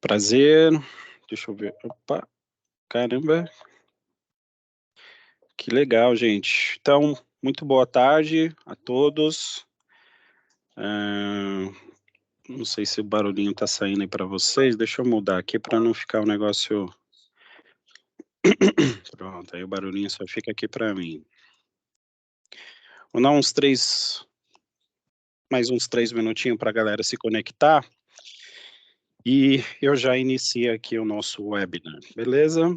Prazer. Deixa eu ver. Opa, caramba, que legal, gente. Então, muito boa tarde a todos. Hã, não sei se o barulhinho tá saindo aí para vocês. Deixa eu mudar aqui para não ficar um negócio. Pronto, aí o barulhinho só fica aqui para mim. Vou dar mais uns 3 minutinhos para a galera se conectar, e eu já inicio aqui o nosso webinar, beleza?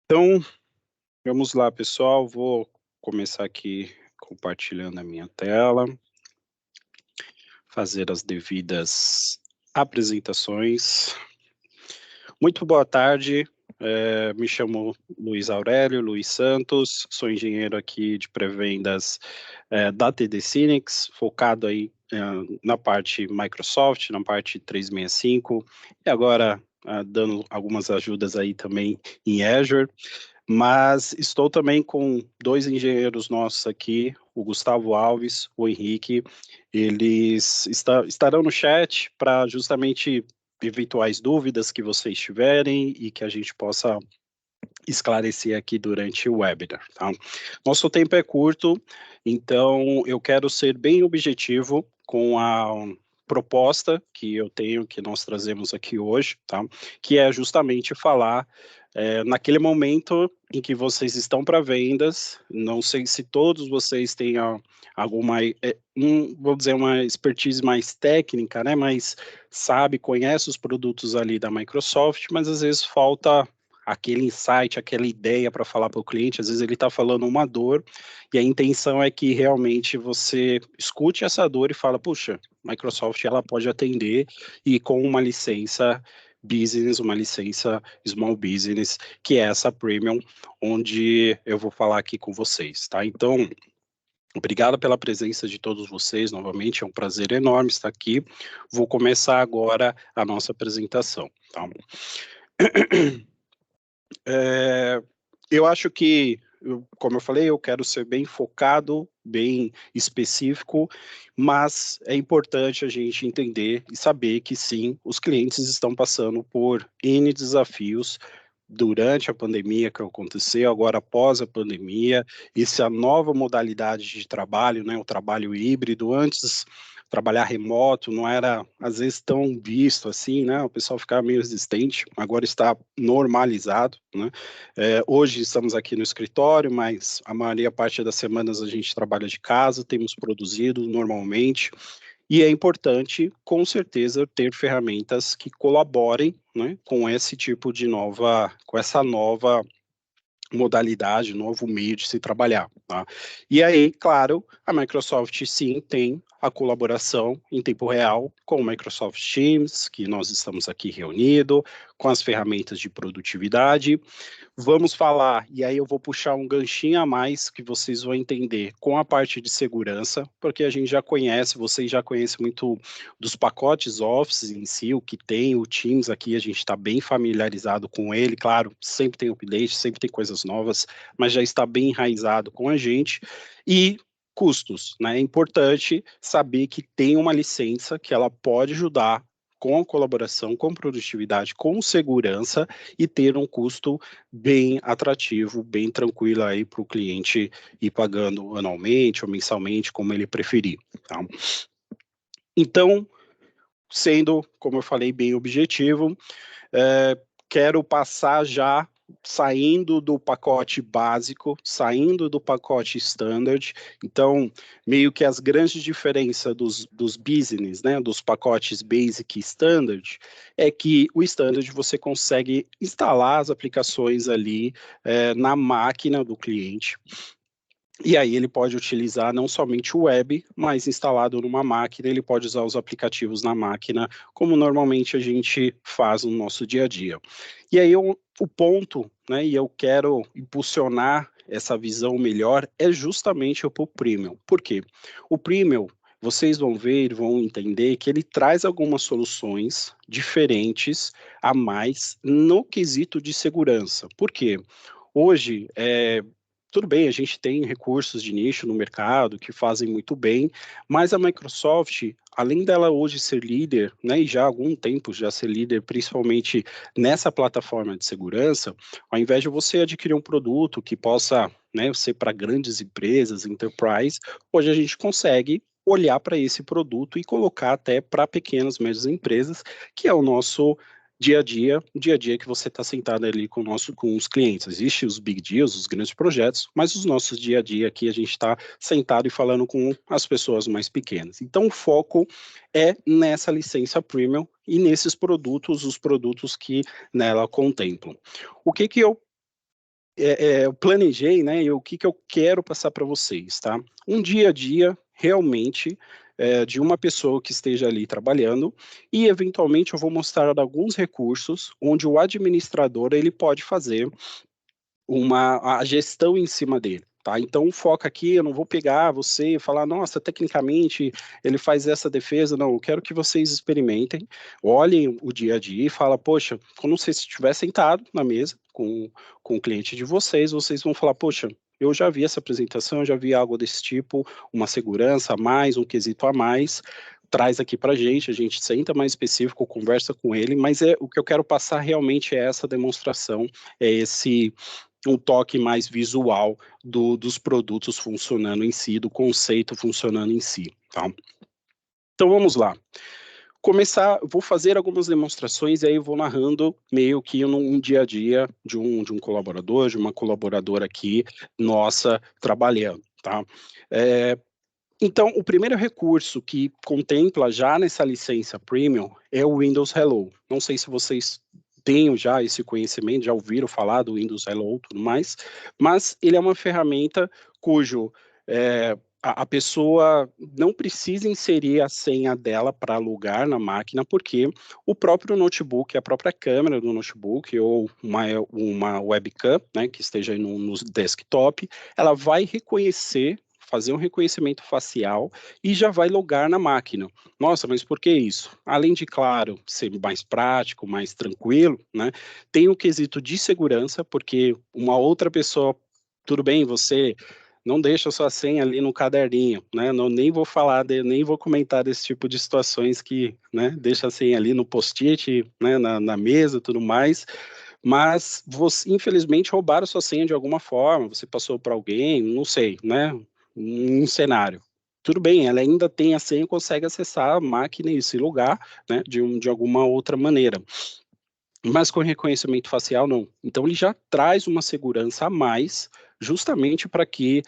Então, vamos lá, pessoal. Vou começar aqui compartilhando a minha tela, fazer as devidas apresentações. Muito boa tarde, me chamo Luiz Aurélio, Luiz Santos, sou engenheiro aqui de pré-vendas da TD Synnex, focado aí na parte Microsoft, na parte 365, e agora dando algumas ajudas aí também em Azure. Mas estou também com dois engenheiros nossos aqui, o Gustavo Alves, o Henrique. Eles estarão no chat para justamente eventuais dúvidas que vocês tiverem e que a gente possa esclarecer aqui durante o webinar, tá? Nosso tempo é curto, então eu quero ser bem objetivo com a proposta que eu tenho, que nós trazemos aqui hoje, tá? Que é justamente falar naquele momento em que vocês estão para vendas. Não sei se todos vocês têm alguma, vou dizer, uma expertise mais técnica, né? Mas sabe, conhece os produtos ali da Microsoft, mas às vezes falta aquele insight, aquela ideia para falar para o cliente. Às vezes ele está falando uma dor e a intenção é que realmente você escute essa dor e fala, puxa, Microsoft ela pode atender, e com uma licença business, uma licença small business, que é essa premium, onde eu vou falar aqui com vocês, tá? Então, obrigado pela presença de todos vocês, novamente, é um prazer enorme estar aqui. Vou começar agora a nossa apresentação, tá? Eu acho que, como eu falei, eu quero ser bem focado, bem específico, mas é importante a gente entender e saber que sim, os clientes estão passando por N desafios durante a pandemia que aconteceu, agora após a pandemia, essa nova modalidade de trabalho, né, o trabalho híbrido. Antes, trabalhar remoto não era, às vezes, tão visto assim, né, o pessoal ficava meio resistente, agora está normalizado, né. Hoje estamos aqui no escritório, mas a maioria parte das semanas a gente trabalha de casa, temos produzido normalmente, e é importante, com certeza, ter ferramentas que colaborem, né, com esse tipo de com essa nova modalidade, novo meio de se trabalhar, tá? E aí, claro, a Microsoft sim tem a colaboração em tempo real com o Microsoft Teams, que nós estamos aqui reunidos, com as ferramentas de produtividade. Vamos falar, e aí eu vou puxar um ganchinho a mais que vocês vão entender com a parte de segurança, porque a gente já conhece, vocês já conhecem muito dos pacotes Office em si, o que tem, o Teams aqui, a gente está bem familiarizado com ele, claro, sempre tem update, sempre tem coisas novas, mas já está bem enraizado com a gente, e custos, né? É importante saber que tem uma licença que ela pode ajudar com a colaboração, com produtividade, com segurança e ter um custo bem atrativo, bem tranquilo aí para o cliente ir pagando anualmente ou mensalmente, como ele preferir, tá? Então, sendo, como eu falei, bem objetivo, quero passar já saindo do pacote básico, saindo do pacote standard. Então, meio que as grandes diferenças dos business, né, dos pacotes basic e standard, é que o standard você consegue instalar as aplicações ali na máquina do cliente. E aí ele pode utilizar não somente o web, mas instalado numa máquina, ele pode usar os aplicativos na máquina, como normalmente a gente faz no nosso dia a dia. E aí o ponto, né, e eu quero impulsionar essa visão melhor, é justamente o Premium. Por quê? O Premium, vocês vão ver, vão entender que ele traz algumas soluções diferentes a mais no quesito de segurança. Por quê? Hoje, tudo bem, a gente tem recursos de nicho no mercado que fazem muito bem, mas a Microsoft, além dela hoje ser líder, né, e já há algum tempo já ser líder, principalmente nessa plataforma de segurança, ao invés de você adquirir um produto que possa, né, ser para grandes empresas, enterprise, hoje a gente consegue olhar para esse produto e colocar até para pequenas, médias empresas, que é o nosso dia a dia que você está sentado ali com os clientes. Existem os big deals, os grandes projetos, mas os nossos dia a dia aqui a gente está sentado e falando com as pessoas mais pequenas. Então o foco é nessa licença premium e nesses produtos, os produtos que nela contemplam. O que que eu planejei, né, e o que que eu quero passar para vocês, tá? Um dia a dia, realmente, de uma pessoa que esteja ali trabalhando, e eventualmente eu vou mostrar alguns recursos onde o administrador, ele pode fazer a gestão em cima dele. Tá? Então, o foco aqui, eu não vou pegar você e falar, nossa, tecnicamente ele faz essa defesa. Não, eu quero que vocês experimentem, olhem o dia a dia e falem, poxa, quando você estiver sentado na mesa com o cliente de vocês, vocês vão falar, poxa, eu já vi essa apresentação, eu já vi algo desse tipo, uma segurança a mais, um quesito a mais, traz aqui para a gente senta mais específico, conversa com ele, mas o que eu quero passar realmente é essa demonstração, é esse um toque mais visual dos produtos funcionando em si, do conceito funcionando em si, tá? Então vamos lá. Vou fazer algumas demonstrações e aí eu vou narrando meio que um dia a dia de um colaborador, de uma colaboradora aqui, nossa, trabalhando, tá? Então, o primeiro recurso que contempla já nessa licença Premium é o Windows Hello. Não sei se vocês tenham já esse conhecimento, já ouviram falar do Windows Hello e tudo mais, mas ele é uma ferramenta cujo a pessoa não precisa inserir a senha dela para alugar na máquina, porque o próprio notebook, a própria câmera do notebook ou uma webcam, né, que esteja aí no desktop, ela vai fazer um reconhecimento facial e já vai logar na máquina. Nossa, mas por que isso? Além de, claro, ser mais prático, mais tranquilo, né? Tem o quesito de segurança, porque uma outra pessoa, tudo bem, você não deixa a sua senha ali no caderninho, né? Não, nem vou nem vou comentar desse tipo de situações que, né, deixa a senha ali no post-it, né, na mesa, tudo mais. Mas você, infelizmente, roubaram sua senha de alguma forma, você passou para alguém, não sei, né? Um cenário. Tudo bem, ela ainda tem a senha e consegue acessar a máquina e esse lugar, né, de alguma outra maneira. Mas com reconhecimento facial, não. Então, ele já traz uma segurança a mais justamente para que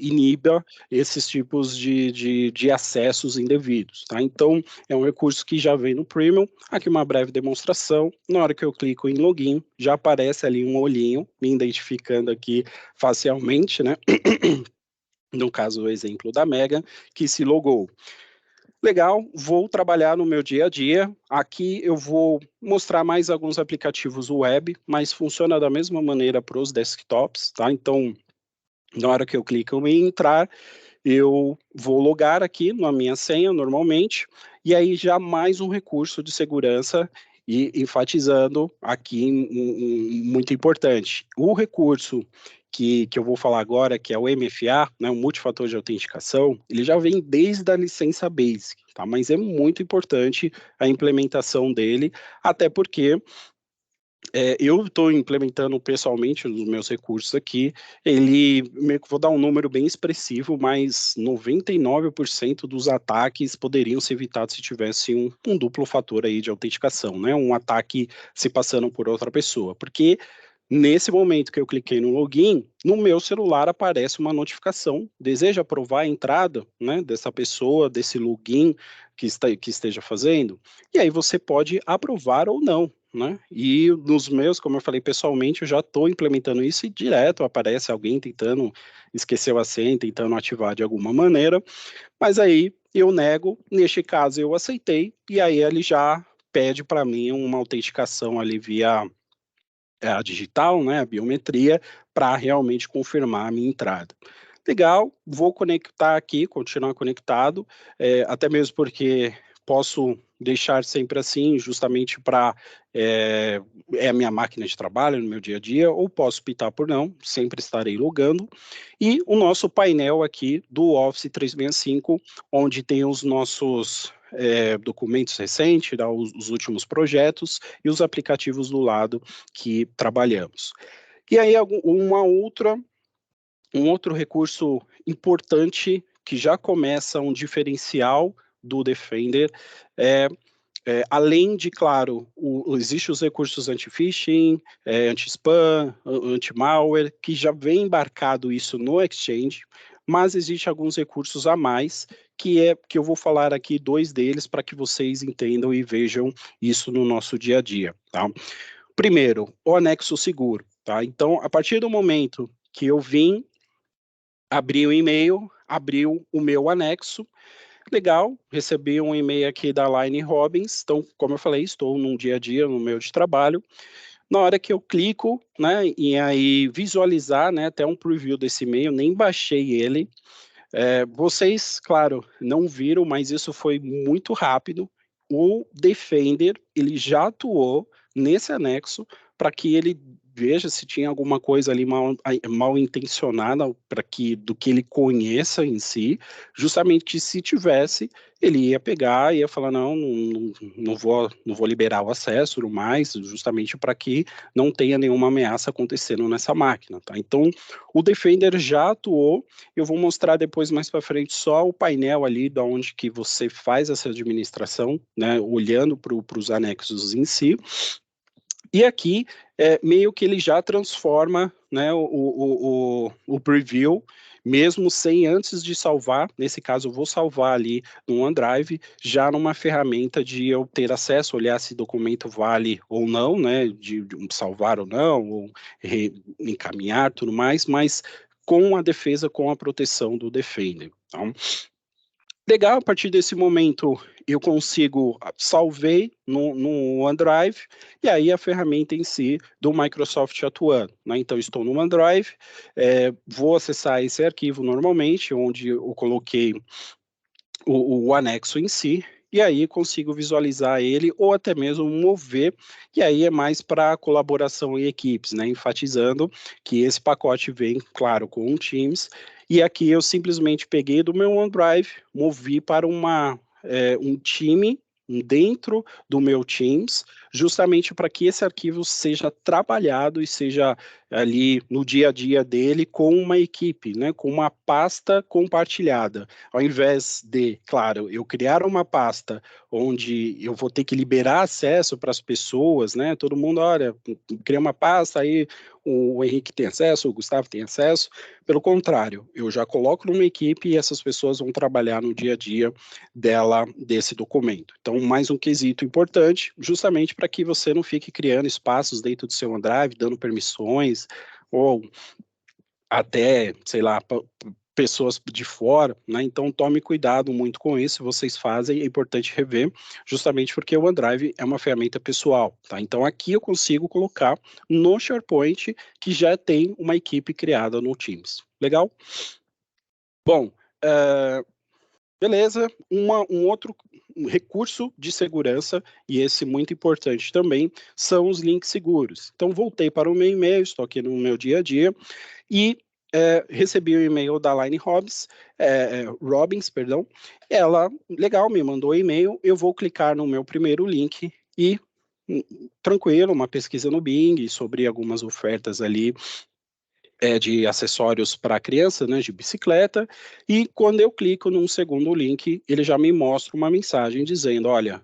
iniba esses tipos de acessos indevidos, tá? Então, é um recurso que já vem no Premium, aqui uma breve demonstração, na hora que eu clico em Login, já aparece ali um olhinho, me identificando aqui facialmente, né? No caso, o exemplo da Megan, que se logou. Legal, vou trabalhar no meu dia a dia. Aqui eu vou mostrar mais alguns aplicativos web, mas funciona da mesma maneira para os desktops, tá? Então, na hora que eu clico em entrar, eu vou logar aqui na minha senha, normalmente, e aí já mais um recurso de segurança e enfatizando aqui muito importante. O recurso que eu vou falar agora, que é o MFA, né, o multifator de autenticação, ele já vem desde a licença Basic, tá? Mas é muito importante a implementação dele, até porque eu estou implementando pessoalmente os meus recursos aqui, vou dar um número bem expressivo, mas 99% dos ataques poderiam ser evitados se tivesse um duplo fator aí de autenticação, né? Um ataque se passando por outra pessoa, porque nesse momento que eu cliquei no login, no meu celular aparece uma notificação, deseja aprovar a entrada, né, dessa pessoa, desse login que esteja fazendo, e aí você pode aprovar ou não, né? E nos meus, como eu falei pessoalmente, eu já estou implementando isso e direto aparece alguém tentando esquecer a senha, tentando ativar de alguma maneira, mas aí eu nego, neste caso eu aceitei, e aí ele já pede para mim uma autenticação ali via a digital, né, a biometria, para realmente confirmar a minha entrada. Legal, vou conectar aqui, continuar conectado, até mesmo porque posso deixar sempre assim, justamente para é a minha máquina de trabalho no meu dia a dia, ou posso optar por não, sempre estarei logando. E o nosso painel aqui do Office 365, onde tem os nossos documentos recentes, tá, os últimos projetos e os aplicativos do lado que trabalhamos. E aí, um outro recurso importante que já começa um diferencial do Defender além de, claro, existem os recursos anti-phishing, anti-spam, anti-malware, que já vem embarcado isso no Exchange, mas existem alguns recursos a mais, que eu vou falar aqui dois deles para que vocês entendam e vejam isso no nosso dia a dia, tá? Primeiro, o anexo seguro, tá? Então, a partir do momento que eu vim, abri o e-mail, abriu o meu anexo, legal, recebi um e-mail aqui da Line Robbins, então, como eu falei, estou num dia a dia, no meu de trabalho, na hora que eu clico, né, e aí visualizar, né, até um preview desse e-mail, nem baixei ele, vocês, claro, não viram, mas isso foi muito rápido, o Defender, ele já atuou nesse anexo para que ele veja se tinha alguma coisa ali mal intencionada para que do que ele conheça em si, justamente que se tivesse, ele ia pegar e ia falar não vou liberar o acesso, tudo mais, justamente para que não tenha nenhuma ameaça acontecendo nessa máquina, tá? Então, o Defender já atuou. Eu vou mostrar depois mais para frente só o painel ali da onde que você faz essa administração, né, olhando para os anexos em si. E aqui, meio que ele já transforma, né, o preview, mesmo sem antes de salvar, nesse caso eu vou salvar ali no OneDrive, já numa ferramenta de eu ter acesso, olhar se documento vale ou não, né, de salvar ou não, ou encaminhar, tudo mais, mas com a defesa, com a proteção do Defender. Então, legal, a partir desse momento eu consigo, salvei no OneDrive, e aí a ferramenta em si do Microsoft atuando, né? Então estou no OneDrive, vou acessar esse arquivo normalmente, onde eu coloquei o anexo em si, e aí consigo visualizar ele ou até mesmo mover, e aí é mais para colaboração em equipes, né? Enfatizando que esse pacote vem, claro, com um Teams, e aqui eu simplesmente peguei do meu OneDrive, movi para um time dentro do meu Teams, justamente para que esse arquivo seja trabalhado e seja ali no dia a dia dele com uma equipe, né, com uma pasta compartilhada, ao invés de, claro, eu criar uma pasta onde eu vou ter que liberar acesso para as pessoas, né, todo mundo, olha, cria uma pasta aí, o Henrique tem acesso, o Gustavo tem acesso. Pelo contrário, eu já coloco numa equipe e essas pessoas vão trabalhar no dia a dia desse documento. Então, mais um quesito importante, justamente para que você não fique criando espaços dentro do seu OneDrive, dando permissões, ou até, sei lá, pessoas de fora, né? Então tome cuidado muito com isso, se vocês fazem, é importante rever, justamente porque o OneDrive é uma ferramenta pessoal, tá? Então aqui eu consigo colocar no SharePoint que já tem uma equipe criada no Teams. Legal? Bom, beleza, um outro recurso de segurança, e esse muito importante também, são os links seguros. Então voltei para o meu e-mail, estou aqui no meu dia a dia, e recebi o e-mail da Line Robbins, perdão. Ela, legal, me mandou o e-mail, eu vou clicar no meu primeiro link e, tranquilo, uma pesquisa no Bing sobre algumas ofertas ali de acessórios para criança, né, de bicicleta, e quando eu clico num segundo link, ele já me mostra uma mensagem dizendo, olha,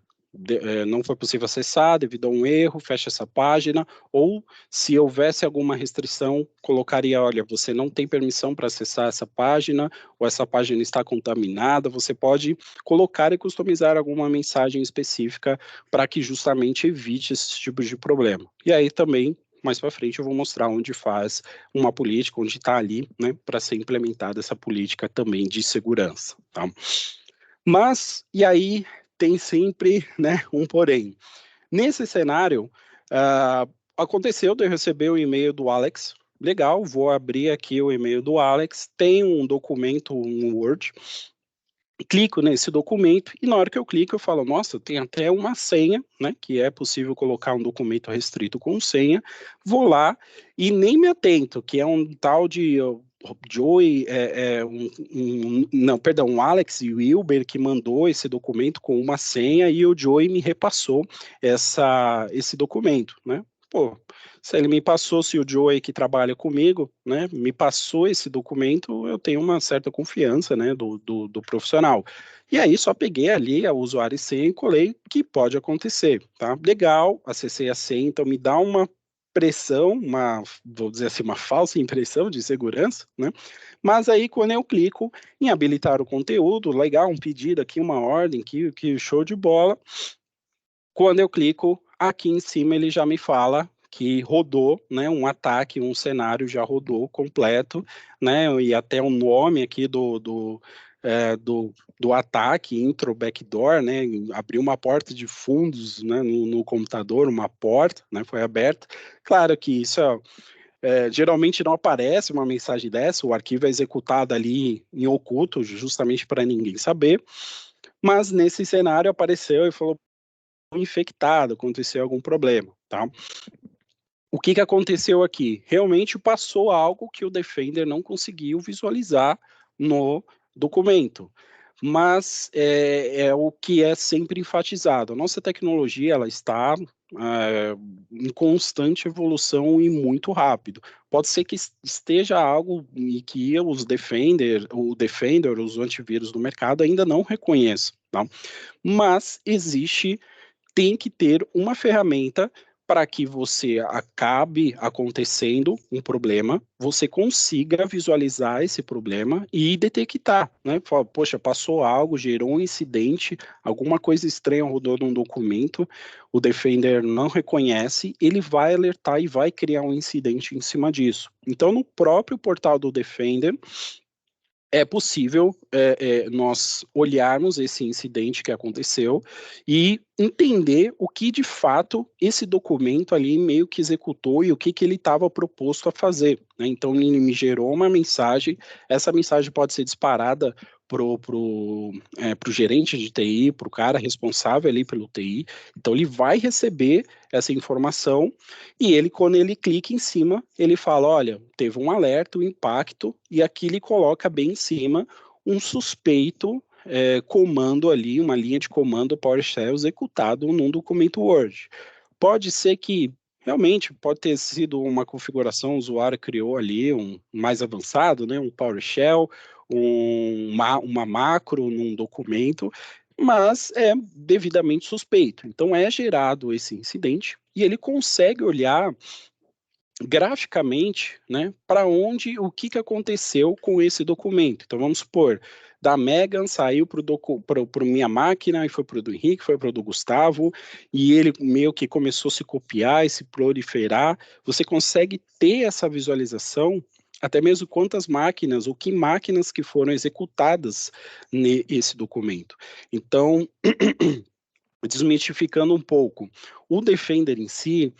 não foi possível acessar devido a um erro, fecha essa página, ou se houvesse alguma restrição, colocaria, olha, você não tem permissão para acessar essa página, ou essa página está contaminada, você pode colocar e customizar alguma mensagem específica para que justamente evite esse tipo de problema. E aí também, mais para frente, eu vou mostrar onde faz uma política, onde está ali, né, para ser implementada essa política também de segurança, tá? Mas, e aí, tem sempre, né, um porém. Nesse cenário, aconteceu de eu receber o e-mail do Alex, legal, vou abrir aqui o e-mail do Alex, tem um documento, um Word, clico nesse documento e na hora que eu clico eu falo, nossa, tem até uma senha, né, que é possível colocar um documento restrito com senha, vou lá e nem me atento, que é um tal de Joey, não, perdão, um Alex Wilber que mandou esse documento com uma senha e o Joey me repassou esse documento, né? Pô, se ele me passou, se o Joey que trabalha comigo, né, me passou esse documento, eu tenho uma certa confiança, né, do profissional. E aí só peguei ali a usuário e senha e colei que pode acontecer, tá? Legal, acessei a senha, então me dá uma pressão, vou dizer assim, uma falsa impressão de segurança, né? Mas aí quando eu clico em habilitar o conteúdo, legal, um pedido aqui, uma ordem, que show de bola. Quando eu clico, aqui em cima ele já me fala que rodou, né, um ataque, um cenário já rodou completo, né, e até o nome aqui do ataque, intro backdoor, né, abriu uma porta de fundos, né, no computador, uma porta, né, foi aberta. Claro que isso geralmente não aparece uma mensagem dessa, o arquivo é executado ali em oculto, justamente para ninguém saber, mas nesse cenário apareceu e falou, infectado, aconteceu algum problema, tá? O que que aconteceu aqui? Realmente passou algo que o Defender não conseguiu visualizar no documento, mas é o que é sempre enfatizado. A nossa tecnologia, ela está em constante evolução e muito rápido. Pode ser que esteja algo e que o Defender, os antivírus do mercado ainda não reconheçam, tá? Mas tem que ter uma ferramenta para que você acabe acontecendo um problema, você consiga visualizar esse problema e detectar, né? Poxa, passou algo, gerou um incidente, alguma coisa estranha rodou num documento, o Defender não reconhece, ele vai alertar e vai criar um incidente em cima disso. Então, no próprio portal do Defender, é possível nós olharmos esse incidente que aconteceu e entender o que de fato esse documento ali meio que executou e o que ele estava proposto a fazer, né? Então ele me gerou uma mensagem, essa mensagem pode ser disparada pro gerente de TI, para o cara responsável ali pelo TI, então ele vai receber essa informação e ele, quando ele clica em cima, ele fala, olha, teve um alerta, um impacto, e aqui ele coloca bem em cima um suspeito comando ali, uma linha de comando PowerShell executado num documento Word. Pode ser que realmente pode ter sido uma configuração, o usuário criou ali um mais avançado, né, um PowerShell, uma macro num documento, mas é devidamente suspeito. Então é gerado esse incidente e ele consegue olhar graficamente, né, para onde, o que aconteceu com esse documento. Então, vamos supor, da Megan saiu para minha máquina, e foi para o do Henrique, foi para o do Gustavo, e ele meio que começou a se copiar e se proliferar. Você consegue ter essa visualização, até mesmo quantas máquinas, ou que máquinas que foram executadas nesse documento. Então, desmistificando um pouco, o Defender em si,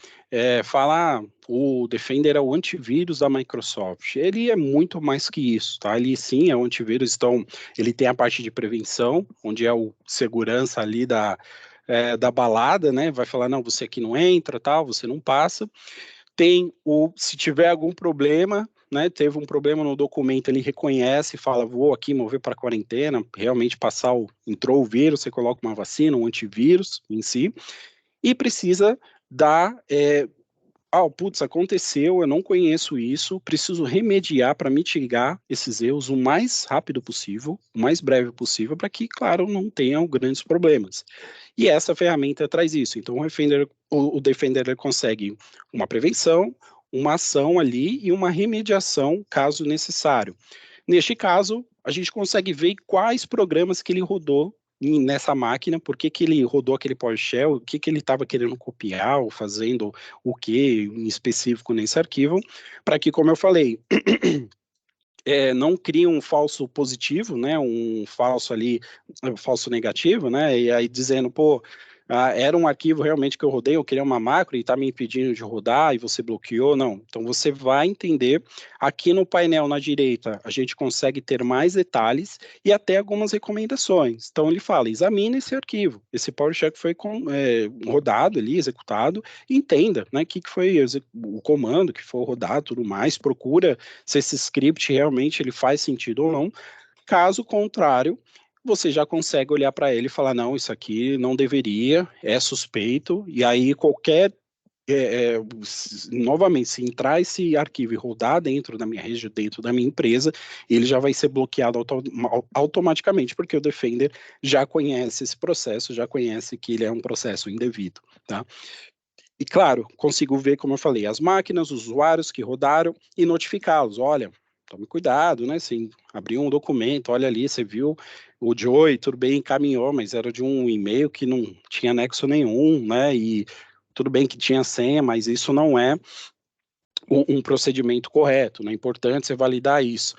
o Defender é o antivírus da Microsoft. Ele é muito mais que isso, tá? Ele sim é um antivírus, então ele tem a parte de prevenção, onde é o segurança ali da balada, né? Vai falar, não, você aqui não entra, tal, você não passa. Tem se tiver algum problema, né, teve um problema no documento, ele reconhece, fala, vou aqui mover para quarentena, realmente entrou o vírus, você coloca uma vacina, um antivírus em si, e precisa dar, putz, aconteceu, eu não conheço isso, preciso remediar para mitigar esses erros o mais rápido possível, o mais breve possível, para que, claro, não tenham grandes problemas. E essa ferramenta traz isso. Então, o Defender ele consegue uma prevenção, uma ação ali e uma remediação, caso necessário. Neste caso, a gente consegue ver quais programas que ele rodou nessa máquina, por que ele rodou aquele PowerShell, o que ele estava querendo copiar, ou fazendo o que em específico nesse arquivo, para que, como eu falei, não crie um falso positivo, né, um falso ali, um falso negativo, né, e aí dizendo, pô, era um arquivo realmente que eu rodei, eu queria uma macro e está me impedindo de rodar e você bloqueou, não. Então você vai entender, aqui no painel na direita, a gente consegue ter mais detalhes e até algumas recomendações. Então ele fala, examine esse arquivo, esse PowerShell foi rodado ali, executado, entenda, né, que foi o comando que foi rodado, tudo mais, procura se esse script realmente ele faz sentido ou não. Caso contrário, você já consegue olhar para ele e falar, não, isso aqui não deveria, é suspeito, e aí novamente, se entrar esse arquivo e rodar dentro da minha rede, dentro da minha empresa, ele já vai ser bloqueado automaticamente, porque o Defender já conhece esse processo, já conhece que ele é um processo indevido, tá? E claro, consigo ver, como eu falei, as máquinas, os usuários que rodaram e notificá-los. Olha, tome cuidado, né? Se abriu um documento, olha ali, você viu o Joey, tudo bem, encaminhou, mas era de um e-mail que não tinha nexo nenhum, né? E tudo bem que tinha senha, mas isso não é um procedimento correto, né? É importante você validar isso.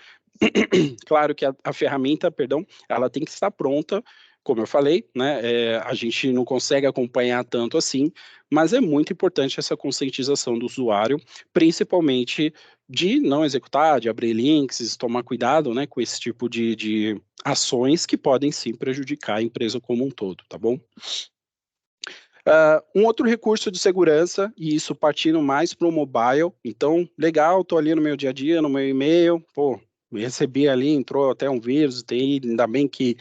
Claro que a ferramenta, perdão, ela tem que estar pronta, como eu falei, né? A gente não consegue acompanhar tanto assim, mas é muito importante essa conscientização do usuário, principalmente de não executar, de abrir links, tomar cuidado, né, com esse tipo de ações que podem sim prejudicar a empresa como um todo, tá bom? Um outro recurso de segurança, e isso partindo mais para o mobile, então, legal, estou ali no meu dia a dia, no meu e-mail, pô, recebi ali, entrou até um vírus, ainda bem que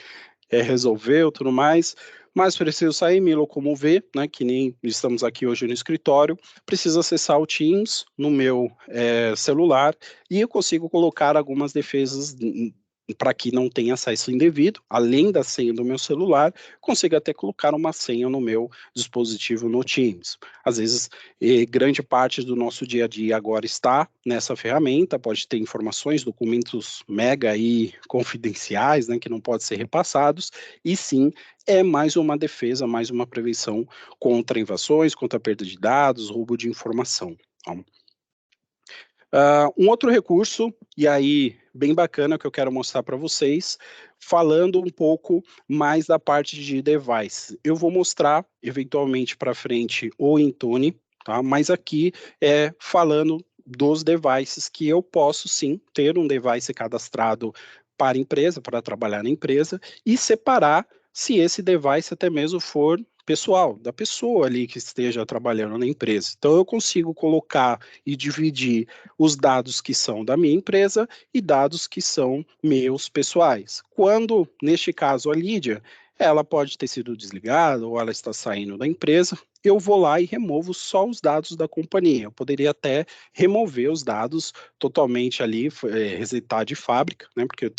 resolveu, tudo mais, mas preciso sair, me locomover, né, que nem estamos aqui hoje no escritório, preciso acessar o Teams no meu celular, e eu consigo colocar algumas defesas para que não tenha acesso indevido, além da senha do meu celular, consigo até colocar uma senha no meu dispositivo no Teams. Às vezes, grande parte do nosso dia a dia agora está nessa ferramenta, pode ter informações, documentos mega e confidenciais, né, que não podem ser repassados, e sim, é mais uma defesa, mais uma prevenção contra invasões, contra perda de dados, roubo de informação. Então, um outro recurso, e aí bem bacana que eu quero mostrar para vocês, falando um pouco mais da parte de device. Eu vou mostrar eventualmente para frente o Intune, tá? Mas aqui falando dos devices que eu posso sim ter um device cadastrado para a empresa, para trabalhar na empresa, e separar se esse device até mesmo for pessoal, da pessoa ali que esteja trabalhando na empresa. Então eu consigo colocar e dividir os dados que são da minha empresa e dados que são meus pessoais. Quando, neste caso, a Lídia, ela pode ter sido desligada ou ela está saindo da empresa, eu vou lá e removo só os dados da companhia. Eu poderia até remover os dados totalmente ali, resetar de fábrica, né? Porque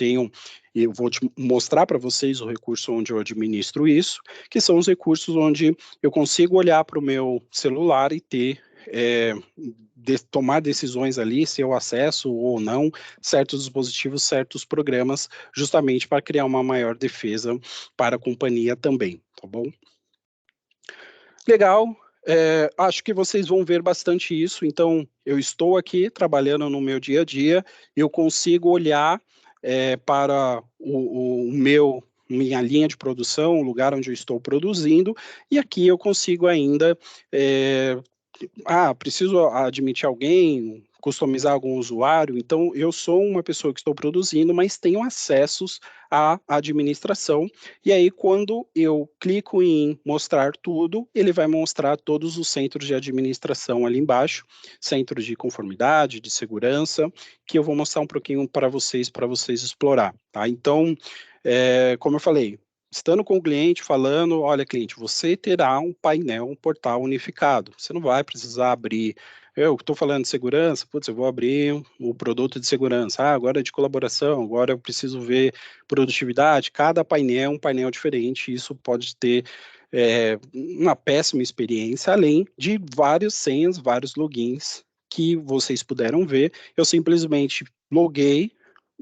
eu vou mostrar para vocês o recurso onde eu administro isso, que são os recursos onde eu consigo olhar para o meu celular e ter tomar decisões ali, se eu acesso ou não certos dispositivos, certos programas, justamente para criar uma maior defesa para a companhia também, tá bom? Legal, acho que vocês vão ver bastante isso, então eu estou aqui trabalhando no meu dia a dia, eu consigo olhar para minha linha de produção, o lugar onde eu estou produzindo, e aqui eu consigo ainda preciso admitir alguém, customizar algum usuário, então eu sou uma pessoa que estou produzindo, mas tenho acessos à administração, e aí quando eu clico em mostrar tudo, ele vai mostrar todos os centros de administração ali embaixo, centros de conformidade, de segurança, que eu vou mostrar um pouquinho para vocês explorar, tá? Então, como eu falei, estando com o cliente, falando, olha, cliente, você terá um painel, um portal unificado. Você não vai precisar abrir. Eu estou falando de segurança, putz, eu vou abrir o produto de segurança. Agora é de colaboração, agora eu preciso ver produtividade. Cada painel é um painel diferente. Isso pode ter uma péssima experiência, além de várias senhas, vários logins que vocês puderam ver. Eu simplesmente loguei,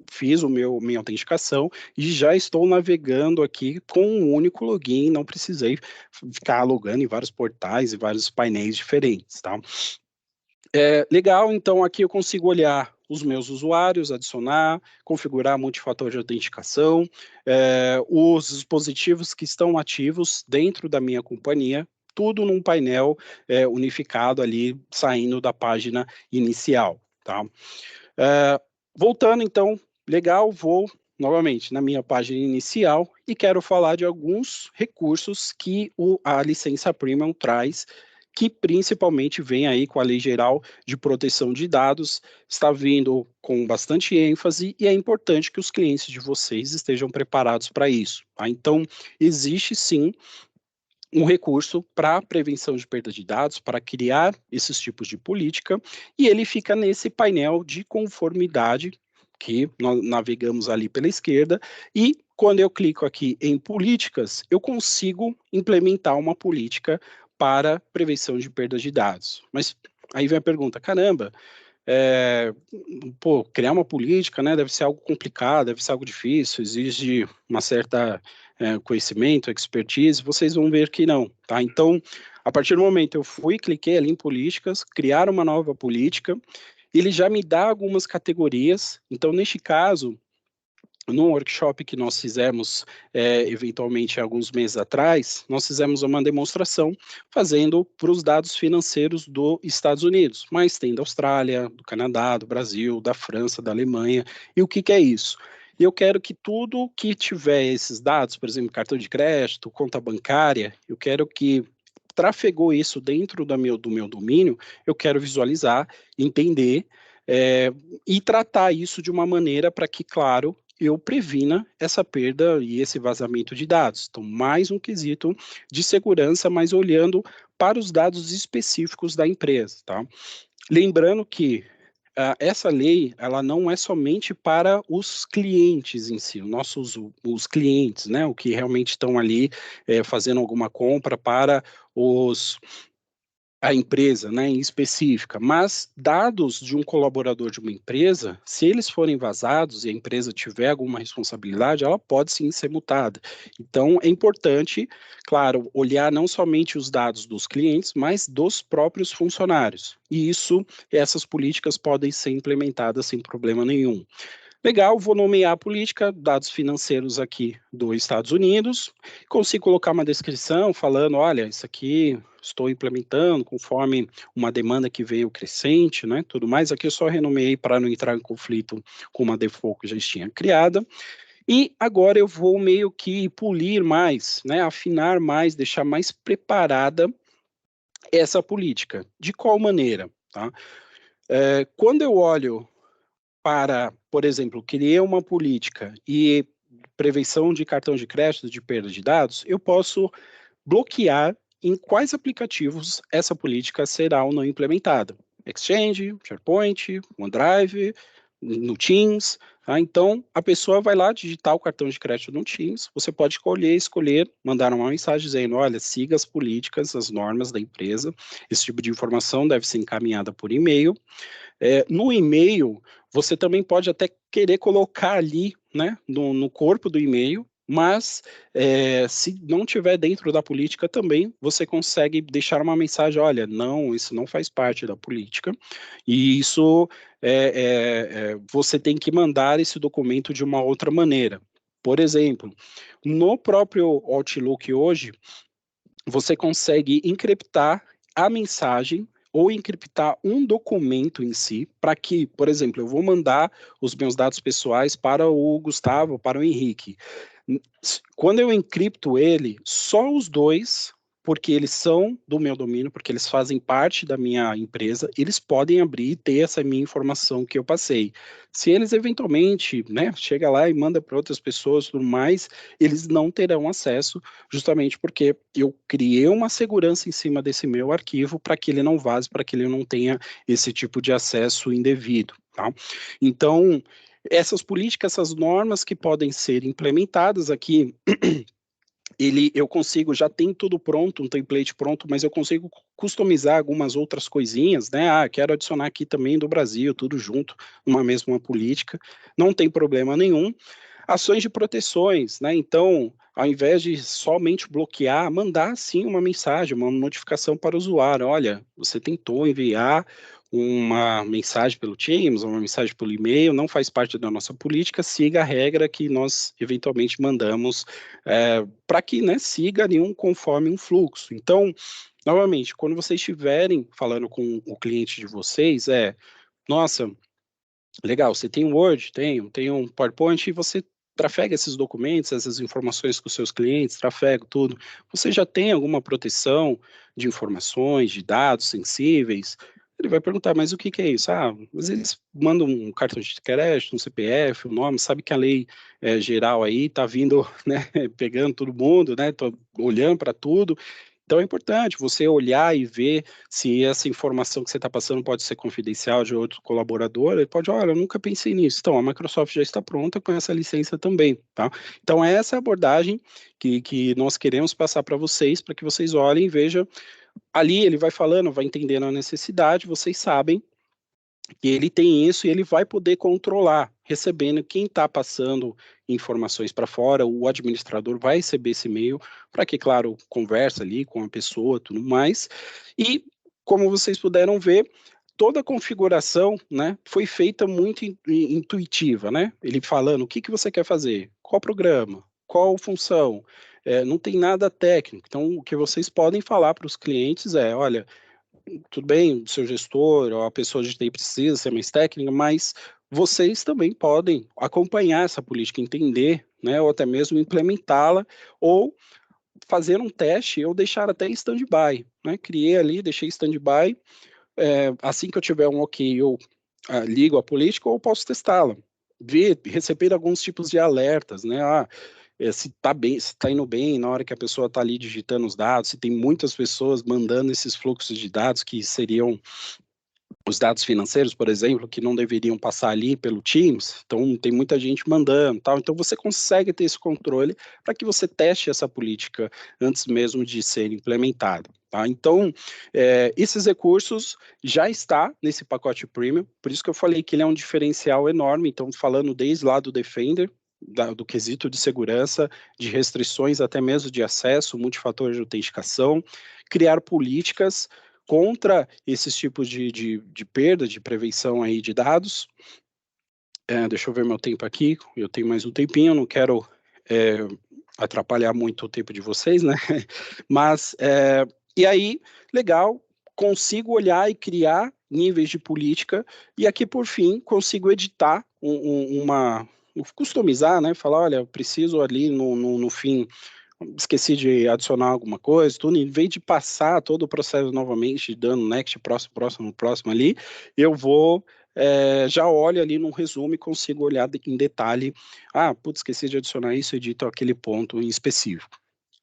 fiz minha autenticação e já estou navegando aqui com um único login, não precisei ficar logando em vários portais e vários painéis diferentes, tá? Legal, então aqui eu consigo olhar os meus usuários, adicionar, configurar multifator de autenticação, os dispositivos que estão ativos dentro da minha companhia, tudo num painel unificado ali, saindo da página inicial, tá? Voltando então, legal, vou novamente na minha página inicial e quero falar de alguns recursos que a licença Premium traz, que principalmente vem aí com a Lei Geral de Proteção de Dados, está vindo com bastante ênfase e é importante que os clientes de vocês estejam preparados para isso, tá? Então, existe sim um recurso para prevenção de perda de dados, para criar esses tipos de política, e ele fica nesse painel de conformidade, que nós navegamos ali pela esquerda, e quando eu clico aqui em políticas, eu consigo implementar uma política para prevenção de perda de dados. Mas aí vem a pergunta, caramba, criar uma política, né, deve ser algo complicado, deve ser algo difícil, exige uma certa conhecimento, expertise, vocês vão ver que não, tá? Então, a partir do momento eu cliquei ali em políticas, criar uma nova política, ele já me dá algumas categorias, então, neste caso, num workshop que nós fizemos, eventualmente, alguns meses atrás, nós fizemos uma demonstração fazendo para os dados financeiros dos Estados Unidos, mas tem da Austrália, do Canadá, do Brasil, da França, da Alemanha, e o que é isso? Eu quero que tudo que tiver esses dados, por exemplo, cartão de crédito, conta bancária, eu quero que trafegou isso dentro do meu domínio, eu quero visualizar, entender, e tratar isso de uma maneira para que, claro, eu previna essa perda e esse vazamento de dados. Então, mais um quesito de segurança, mas olhando para os dados específicos da empresa, tá? Lembrando que essa lei, ela não é somente para os clientes em si, os clientes, né, o que realmente estão ali fazendo alguma compra para a empresa, né, em específica, mas dados de um colaborador de uma empresa, se eles forem vazados e a empresa tiver alguma responsabilidade, ela pode sim ser multada. Então, é importante, claro, olhar não somente os dados dos clientes, mas dos próprios funcionários. E essas políticas podem ser implementadas sem problema nenhum. Legal, vou nomear a política, dados financeiros aqui dos Estados Unidos, consigo colocar uma descrição falando, olha, isso aqui estou implementando conforme uma demanda que veio crescente, né, tudo mais. Aqui eu só renomeei para não entrar em conflito com uma default que já tinha criada. E agora eu vou meio que polir mais, né, afinar mais, deixar mais preparada essa política. De qual maneira? Tá? Quando eu olho para, por exemplo, criar uma política e prevenção de cartão de crédito de perda de dados, eu posso bloquear em quais aplicativos essa política será ou não implementada. Exchange, SharePoint, OneDrive, no Teams. Tá? Então, a pessoa vai lá digitar o cartão de crédito no Teams, você pode escolher, mandar uma mensagem dizendo, olha, siga as políticas, as normas da empresa, esse tipo de informação deve ser encaminhada por e-mail. No e-mail, você também pode até querer colocar ali, né, no corpo do e-mail, mas se não tiver dentro da política também, você consegue deixar uma mensagem, olha, não, isso não faz parte da política, e isso você tem que mandar esse documento de uma outra maneira. Por exemplo, no próprio Outlook hoje, você consegue encriptar a mensagem ou encriptar um documento em si, para que, por exemplo, eu vou mandar os meus dados pessoais para o Gustavo, para o Henrique. Quando eu encripto ele, só os dois, porque eles são do meu domínio, porque eles fazem parte da minha empresa, eles podem abrir e ter essa minha informação que eu passei. Se eles eventualmente, né, chega lá e manda para outras pessoas e tudo mais, eles não terão acesso, justamente porque eu criei uma segurança em cima desse meu arquivo para que ele não vaze, para que ele não tenha esse tipo de acesso indevido, tá? Então, essas políticas, essas normas que podem ser implementadas aqui, eu consigo, já tem tudo pronto, um template pronto, mas eu consigo customizar algumas outras coisinhas, né? Ah, quero adicionar aqui também do Brasil, tudo junto, numa mesma política, não tem problema nenhum. Ações de proteções, né? Então, ao invés de somente bloquear, mandar sim uma mensagem, uma notificação para o usuário. Olha, você tentou enviar uma mensagem pelo Teams, uma mensagem pelo e-mail, não faz parte da nossa política, siga a regra que nós eventualmente mandamos para que, né, siga nenhum conforme um fluxo. Então, novamente, quando vocês estiverem falando com o cliente de vocês, nossa, legal, você tem um Word? Tenho um PowerPoint e você trafega esses documentos, essas informações com os seus clientes, trafega tudo. Você já tem alguma proteção de informações, de dados sensíveis? Ele vai perguntar, mas o que que é isso? Ah, mas eles mandam um cartão de crédito, um CPF, um nome, sabe que a lei geral aí tá vindo, né, pegando todo mundo, né, tô olhando para tudo, então é importante você olhar e ver se essa informação que você está passando pode ser confidencial de outro colaborador. Ele pode, olha, eu nunca pensei nisso. Então, a Microsoft já está pronta com essa licença também, tá? Então, essa é a abordagem que nós queremos passar para vocês, para que vocês olhem e vejam. Ali ele vai falando, vai entendendo a necessidade, vocês sabem que ele tem isso e ele vai poder controlar, recebendo quem está passando informações para fora, o administrador vai receber esse e-mail, para que, claro, conversa ali com a pessoa, tudo mais, e como vocês puderam ver, toda a configuração, né, foi feita muito intuitiva, né, ele falando o que que você quer fazer, qual programa, qual função, não tem nada técnico, então o que vocês podem falar para os clientes olha, tudo bem, o seu gestor ou a pessoa de TI precisa ser mais técnica, mas vocês também podem acompanhar essa política, entender, né, ou até mesmo implementá-la, ou fazer um teste ou deixar até em stand-by, né, criei ali, deixei em stand-by, assim que eu tiver um ok, eu ligo a política ou posso testá-la, ver, receber alguns tipos de alertas, né, se está bem, se está indo bem na hora que a pessoa está ali digitando os dados, se tem muitas pessoas mandando esses fluxos de dados que seriam os dados financeiros, por exemplo, que não deveriam passar ali pelo Teams, então tem muita gente mandando, tal. Então você consegue ter esse controle para que você teste essa política antes mesmo de ser implementada. Tá? Então, esses recursos já está nesse pacote premium, por isso que eu falei que ele é um diferencial enorme. Então, falando desde lá do Defender, do quesito de segurança, de restrições até mesmo de acesso, multifator de autenticação, criar políticas contra esses tipos de perda, de prevenção aí de dados. Deixa eu ver meu tempo aqui, eu tenho mais um tempinho, não quero atrapalhar muito o tempo de vocês, né? Mas, e aí, legal, consigo olhar e criar níveis de política, e aqui, por fim, consigo editar customizar, né? Falar, olha, eu preciso ali no fim esqueci de adicionar alguma coisa, tudo, em vez de passar todo o processo novamente, dando next, próximo ali, eu vou, já olho ali no resumo e consigo olhar em detalhe, putz, esqueci de adicionar isso, edito aquele ponto em específico.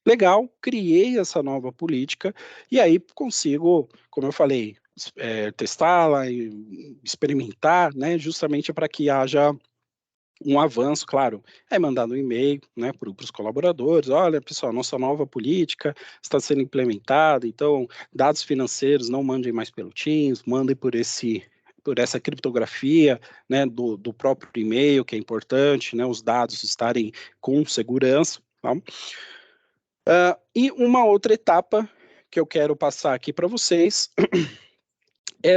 Legal, criei essa nova política, e aí consigo, como eu falei, testá-la e experimentar, né, justamente para que haja um avanço, claro, é mandado um e-mail, né, para os colaboradores, olha, pessoal, nossa nova política está sendo implementada, então, dados financeiros não mandem mais pelo Teams, mandem por essa criptografia, né, do próprio e-mail, que é importante, né, os dados estarem com segurança, tá? E uma outra etapa que eu quero passar aqui para vocês é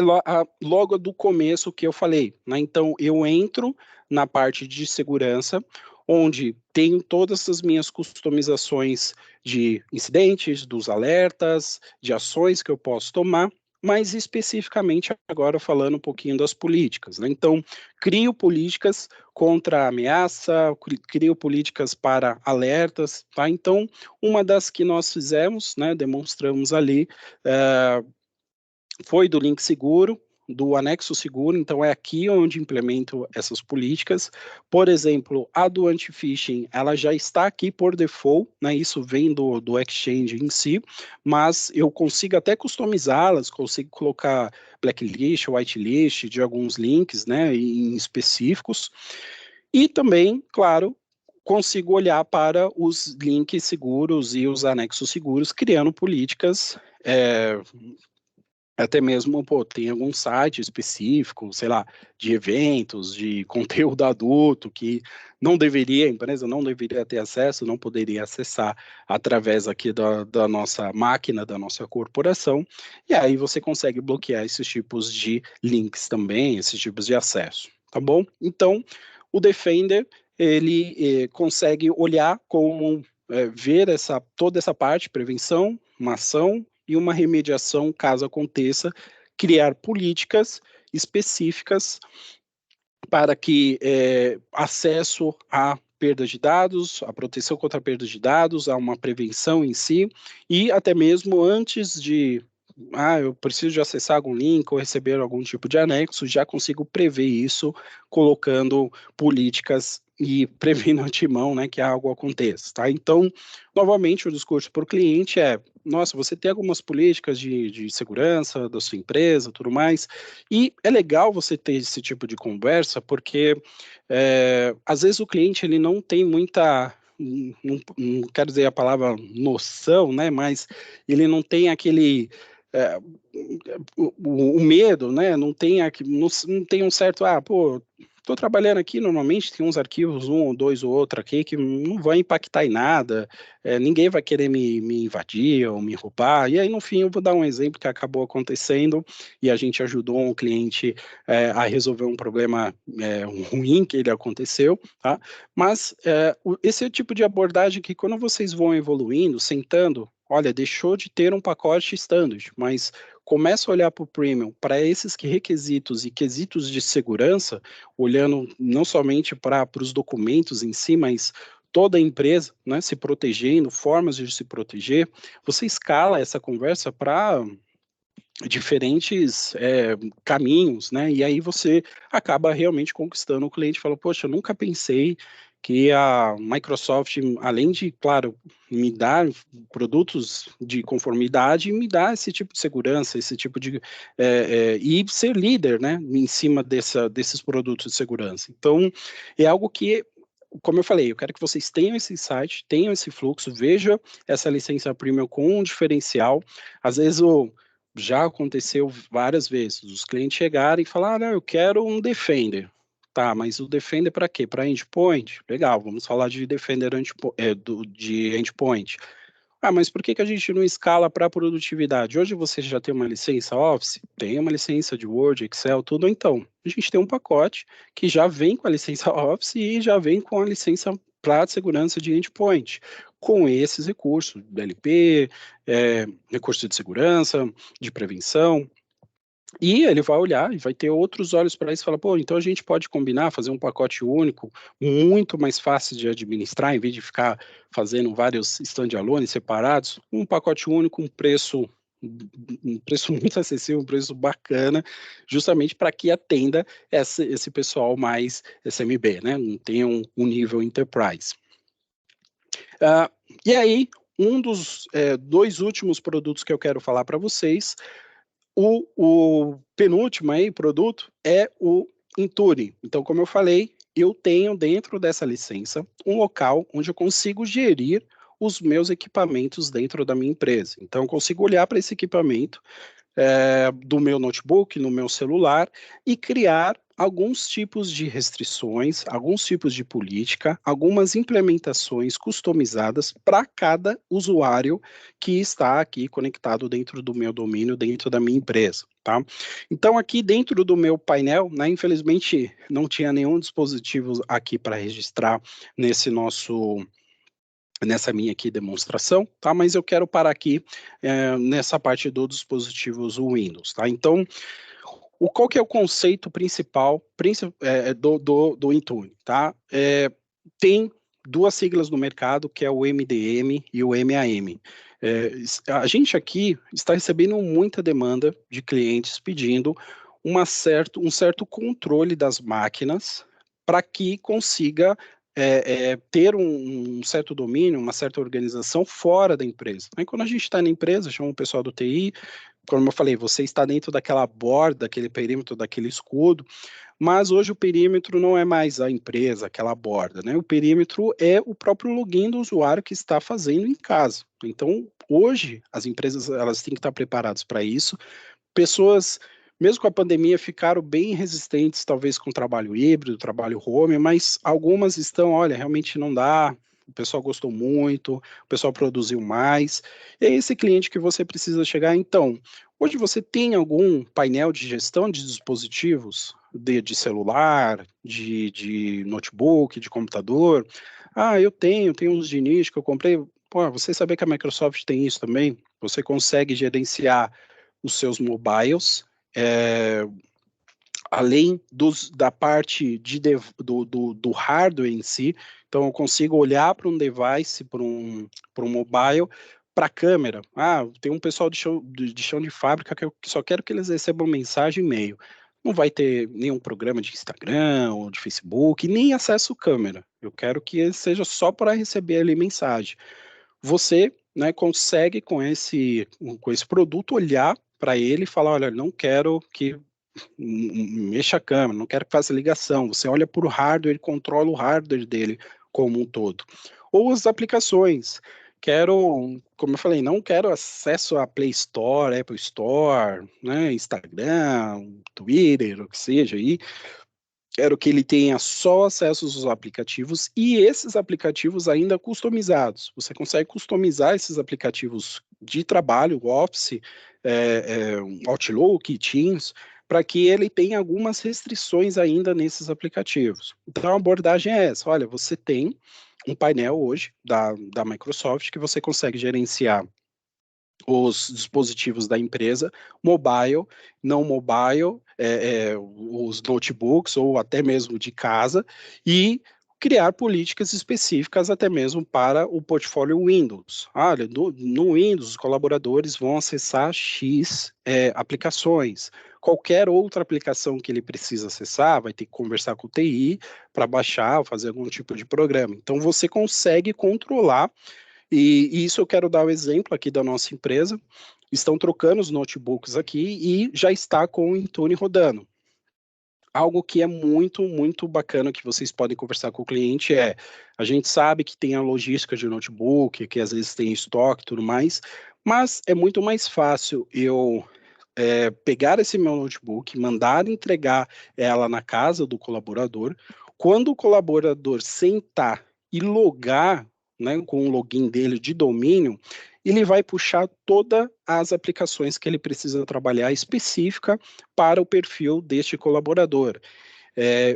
logo do começo que eu falei, né? Então, eu entro na parte de segurança, onde tenho todas as minhas customizações de incidentes, dos alertas, de ações que eu posso tomar, mas especificamente agora falando um pouquinho das políticas, né? Então, crio políticas contra a ameaça, crio políticas para alertas, tá? Então, uma das que nós fizemos, né, demonstramos ali, foi do link seguro, do anexo seguro, então é aqui onde implemento essas políticas. Por exemplo, a do anti-phishing, ela já está aqui por default, né, isso vem do Exchange em si, mas eu consigo até customizá-las, consigo colocar blacklist, whitelist de alguns links, né, em específicos, e também, claro, consigo olhar para os links seguros e os anexos seguros, criando políticas até mesmo, pô, tem algum site específico, sei lá, de eventos, de conteúdo adulto, que não deveria, a empresa não deveria ter acesso, não poderia acessar através aqui da nossa máquina, da nossa corporação, e aí você consegue bloquear esses tipos de links também, esses tipos de acesso, tá bom? Então, o Defender, ele consegue olhar como, ver toda essa parte, prevenção, uma ação, e uma remediação, caso aconteça, criar políticas específicas para que acesso à perda de dados, a proteção contra a perda de dados, a uma prevenção em si, e até mesmo antes de eu preciso de acessar algum link ou receber algum tipo de anexo, já consigo prever isso colocando políticas e prevendo antemão, né, que algo aconteça, tá? Então, novamente, o discurso para o cliente é, nossa, você tem algumas políticas de segurança da sua empresa, tudo mais, e é legal você ter esse tipo de conversa, porque às vezes o cliente ele não tem muita, não quero dizer a palavra noção, né, mas ele não tem aquele o medo, né? Não tem um certo, pô, estou trabalhando aqui, normalmente tem uns arquivos, um ou dois ou outro aqui, que não vai impactar em nada, ninguém vai querer me invadir ou me roubar, e aí no fim eu vou dar um exemplo que acabou acontecendo, e a gente ajudou um cliente a resolver um problema ruim que ele aconteceu, tá? Mas esse é o tipo de abordagem que quando vocês vão evoluindo, sentando, olha, deixou de ter um pacote standard, mas começa a olhar para o premium, para esses requisitos e quesitos de segurança, olhando não somente para os documentos em si, mas toda a empresa, né, se protegendo, formas de se proteger, você escala essa conversa para diferentes caminhos, né? E aí você acaba realmente conquistando o cliente. Fala, poxa, eu nunca pensei que a Microsoft, além de, claro, me dar produtos de conformidade, me dá esse tipo de segurança, esse tipo de e ser líder, né? Em cima desses produtos de segurança. Então, é algo que como eu falei, eu quero que vocês tenham esse site, tenham esse fluxo, vejam essa licença premium com um diferencial. Às vezes já aconteceu várias vezes, os clientes chegarem e falar, eu quero um Defender. Tá, mas o Defender para quê? Para endpoint? Legal, vamos falar de Defender de endpoint. Mas por que a gente não escala para produtividade? Hoje você já tem uma licença Office, tem uma licença de Word, Excel, tudo, então. A gente tem um pacote que já vem com a licença Office e já vem com a licença para segurança de endpoint, com esses recursos, DLP, recursos de segurança, de prevenção, e ele vai olhar e vai ter outros olhos para isso e falar, pô, então a gente pode combinar, fazer um pacote único, muito mais fácil de administrar, em vez de ficar fazendo vários standalones separados, um pacote único, um preço muito acessível, um preço bacana, justamente para que atenda esse pessoal mais SMB, né? Não tenha um nível enterprise. E aí, um dos dois últimos produtos que eu quero falar para vocês O penúltimo aí, produto é o Intune. Então, como eu falei, eu tenho dentro dessa licença um local onde eu consigo gerir os meus equipamentos dentro da minha empresa. Então, eu consigo olhar para esse equipamento do meu notebook, no meu celular, e criar alguns tipos de restrições, alguns tipos de política, algumas implementações customizadas para cada usuário que está aqui conectado dentro do meu domínio, dentro da minha empresa, tá? Então, aqui dentro do meu painel, né, infelizmente não tinha nenhum dispositivo aqui para registrar nesse nosso nessa minha aqui demonstração, tá? Mas eu quero parar aqui nessa parte dos dispositivos Windows, tá? Então, qual que é o conceito principal do Intune, tá? Tem duas siglas no mercado, que é o MDM e o MAM. A gente aqui está recebendo muita demanda de clientes pedindo um certo controle das máquinas para que consiga ter um certo domínio, uma certa organização fora da empresa. Aí quando a gente está na empresa, chama o pessoal do TI, como eu falei, você está dentro daquela borda, daquele perímetro, daquele escudo, mas hoje o perímetro não é mais a empresa, aquela borda, né? O perímetro é o próprio login do usuário que está fazendo em casa. Então, hoje, as empresas elas têm que estar preparadas para isso. Pessoas, mesmo com a pandemia, ficaram bem resistentes, talvez com o trabalho híbrido, trabalho home, mas algumas estão, olha, realmente não dá, o pessoal gostou muito, o pessoal produziu mais. É esse cliente que você precisa chegar. Então, hoje você tem algum painel de gestão de dispositivos, de celular, de notebook, de computador? Ah, eu tenho uns de nicho que eu comprei. Pô, você sabia que a Microsoft tem isso também? Você consegue gerenciar os seus mobiles, é, além da parte do hardware em si. Então, eu consigo olhar para um device, para um mobile, para a câmera. Ah, tem um pessoal de chão de fábrica que só quero que eles recebam mensagem e e-mail. Não vai ter nenhum programa de Instagram ou de Facebook, nem acesso câmera. Eu quero que ele seja só para receber ali mensagem. Você, né, consegue com esse produto olhar para ele e falar, olha, não quero que mexa a câmera, não quero que faça ligação. Você olha para o hardware, controla o hardware dele como um todo. Ou as aplicações. Quero, como eu falei, não quero acesso a Play Store, Apple Store, né, Instagram, Twitter, o que seja aí. Quero que ele tenha só acesso aos aplicativos e esses aplicativos ainda customizados. Você consegue customizar esses aplicativos de trabalho, Office, Outlook, Teams, para que ele tenha algumas restrições ainda nesses aplicativos. Então a abordagem é essa: olha, você tem um painel hoje da Microsoft que você consegue gerenciar os dispositivos da empresa, mobile, não mobile, os notebooks ou até mesmo de casa, e criar políticas específicas até mesmo para o portfólio Windows. Olha, no Windows, os colaboradores vão acessar X aplicações. Qualquer outra aplicação que ele precisa acessar, vai ter que conversar com o TI para baixar ou fazer algum tipo de programa. Então, você consegue controlar e isso eu quero dar o exemplo aqui da nossa empresa. Estão trocando os notebooks aqui e já está com o Intune rodando. Algo que é muito, muito bacana que vocês podem conversar com o cliente a gente sabe que tem a logística de notebook, que às vezes tem estoque e tudo mais, mas é muito mais fácil eu pegar esse meu notebook, mandar entregar ela na casa do colaborador. Quando o colaborador sentar e logar, né, com o login dele de domínio, ele vai puxar todas as aplicações que ele precisa trabalhar específica para o perfil deste colaborador.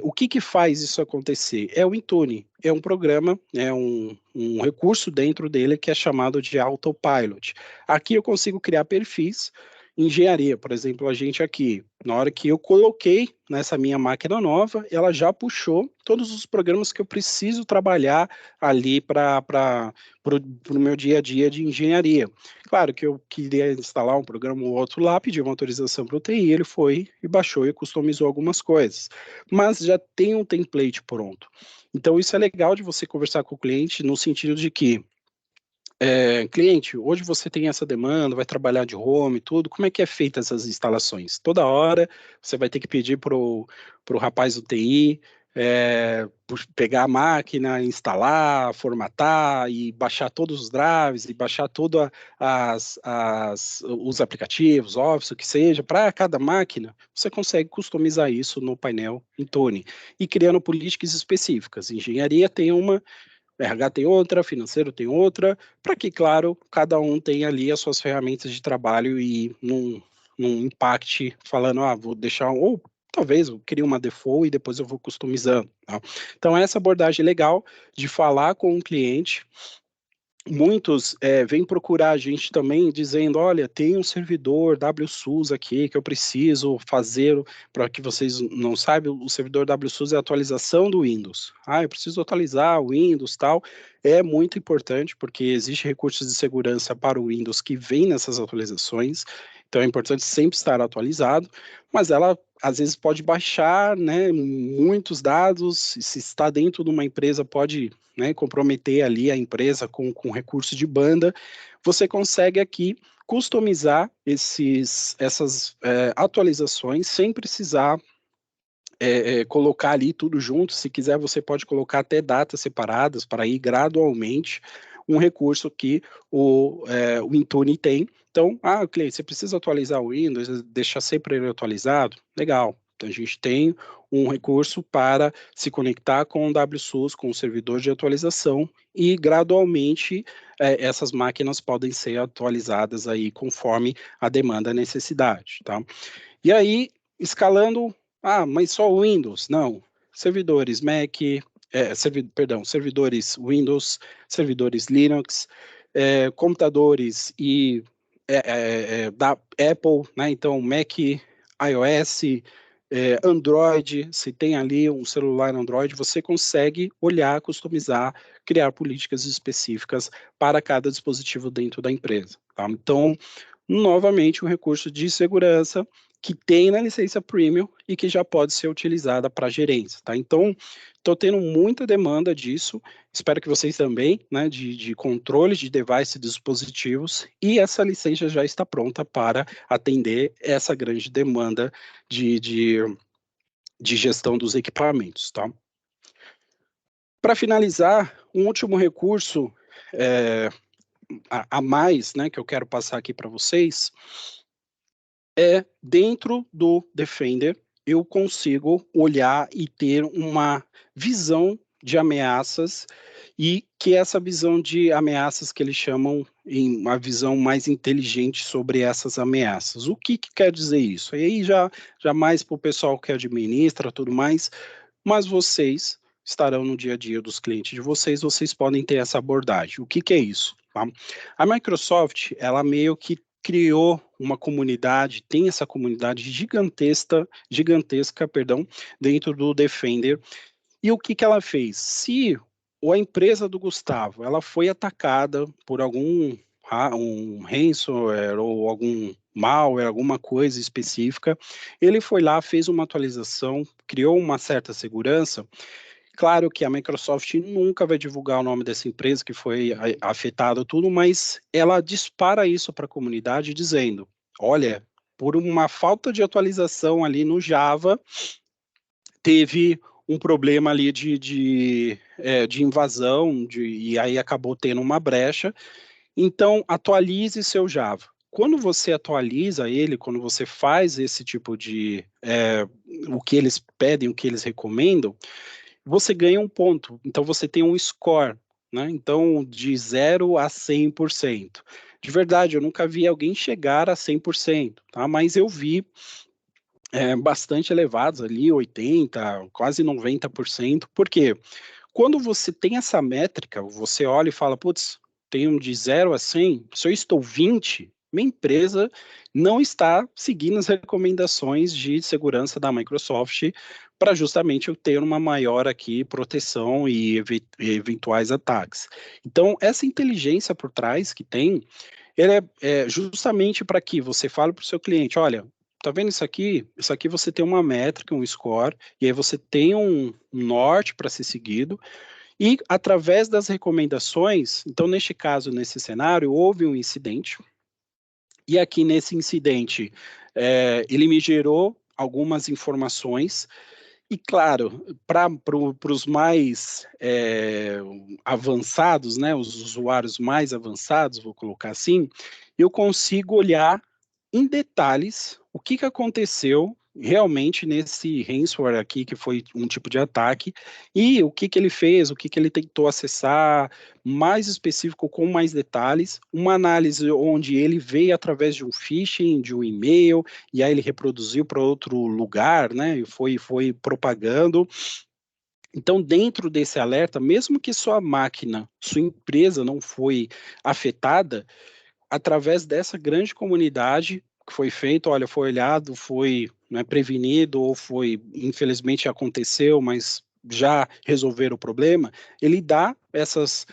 O que faz isso acontecer? É o Intune, é um programa, é um recurso dentro dele que é chamado de Autopilot. Aqui eu consigo criar perfis. Engenharia, por exemplo, a gente aqui, na hora que eu coloquei nessa minha máquina nova, ela já puxou todos os programas que eu preciso trabalhar ali para o meu dia a dia de engenharia. Claro que eu queria instalar um programa ou outro lá, pedi uma autorização para o TI, ele foi e baixou e customizou algumas coisas, mas já tem um template pronto. Então, isso é legal de você conversar com o cliente no sentido de que Cliente, hoje você tem essa demanda, vai trabalhar de home, tudo, como é que é feita essas instalações? Toda hora você vai ter que pedir para o rapaz do TI pegar a máquina, instalar, formatar e baixar todos os drives e baixar todos os aplicativos, Office, o que seja, para cada máquina, você consegue customizar isso no painel Intune e criando políticas específicas. Engenharia tem uma, RH tem outra, financeiro tem outra, para que, claro, cada um tenha ali as suas ferramentas de trabalho e não impacte falando, vou deixar, ou talvez eu crie uma default e depois eu vou customizando. Tá? Então, essa abordagem legal de falar com o cliente. Muitos vêm procurar a gente também dizendo, olha, tem um servidor WSUS aqui que eu preciso fazer, para que vocês não saibam, o servidor WSUS é a atualização do Windows. Eu preciso atualizar o Windows, tal. É muito importante, porque existe recursos de segurança para o Windows que vêm nessas atualizações, então é importante sempre estar atualizado, mas ela às vezes pode baixar, né, muitos dados, se está dentro de uma empresa pode, né, comprometer ali a empresa com recurso de banda, você consegue aqui customizar essas atualizações sem precisar colocar ali tudo junto. Se quiser, você pode colocar até datas separadas para ir gradualmente, um recurso que o Intune tem. Então, cliente, você precisa atualizar o Windows, deixar sempre ele atualizado? Legal. Então, a gente tem um recurso para se conectar com o WSUS, com o servidor de atualização, e gradualmente essas máquinas podem ser atualizadas aí conforme a demanda e a necessidade, tá? E aí, escalando, mas só o Windows? Não. Servidores Mac, servidores Windows, servidores Linux, computadores da Apple, né? Então, Mac, iOS, Android, se tem ali um celular Android, você consegue olhar, customizar, criar políticas específicas para cada dispositivo dentro da empresa. Tá? Então, novamente, um recurso de segurança que tem na licença premium e que já pode ser utilizada para gerência, tá? Então, estou tendo muita demanda disso, espero que vocês também, né, de controle de device e dispositivos, e essa licença já está pronta para atender essa grande demanda de gestão dos equipamentos, tá? Para finalizar, um último recurso a mais, né, que eu quero passar aqui para vocês, dentro do Defender, eu consigo olhar e ter uma visão de ameaças e que essa visão de ameaças que eles chamam em uma visão mais inteligente sobre essas ameaças. O que quer dizer isso? E aí já mais para o pessoal que administra tudo mais, mas vocês estarão no dia a dia dos clientes de vocês, vocês podem ter essa abordagem. O que é isso? Tá? A Microsoft, ela meio que criou uma comunidade, tem essa comunidade gigantesca, dentro do Defender. E o que ela fez? Se a empresa do Gustavo, ela foi atacada por um ransomware ou algum malware, alguma coisa específica, ele foi lá, fez uma atualização, criou uma certa segurança. Claro que a Microsoft nunca vai divulgar o nome dessa empresa que foi afetada, tudo, mas ela dispara isso para a comunidade dizendo, olha, por uma falta de atualização ali no Java, teve um problema ali de invasão, e aí acabou tendo uma brecha, então atualize seu Java. Quando você atualiza ele, quando você faz esse tipo o que eles pedem, o que eles recomendam, você ganha um ponto. Então, você tem um score, né? Então, de 0 a 100%. De verdade, eu nunca vi alguém chegar a 100%, tá? Mas eu vi bastante elevados ali, 80%, quase 90%. Por quê? Quando você tem essa métrica, você olha e fala, putz, tenho de 0 a 100, se eu estou 20, minha empresa não está seguindo as recomendações de segurança da Microsoft para justamente eu ter uma maior aqui proteção e eventuais ataques. Então, essa inteligência por trás que tem, ele é justamente para que você fale para o seu cliente, olha, tá vendo isso aqui? Isso aqui você tem uma métrica, um score, e aí você tem um norte para ser seguido, E, através das recomendações, então, neste caso, nesse cenário, houve um incidente, e aqui nesse incidente, ele me gerou algumas informações, e claro, para os mais avançados, né, os usuários mais avançados, vou colocar assim, eu consigo olhar em detalhes o que, que aconteceu realmente nesse ransomware aqui, que foi um tipo de ataque, e o que, que ele fez, o que, que ele tentou acessar, mais específico, com mais detalhes, uma análise onde ele veio através de um phishing, de um e-mail, e aí ele reproduziu para outro lugar, né, e foi propagando. Então, dentro desse alerta, mesmo que sua máquina, sua empresa não foi afetada, através dessa grande comunidade que foi feito, olha, foi olhado, foi, né, prevenido, ou foi, infelizmente aconteceu, mas já resolveram o problema, ele dá essas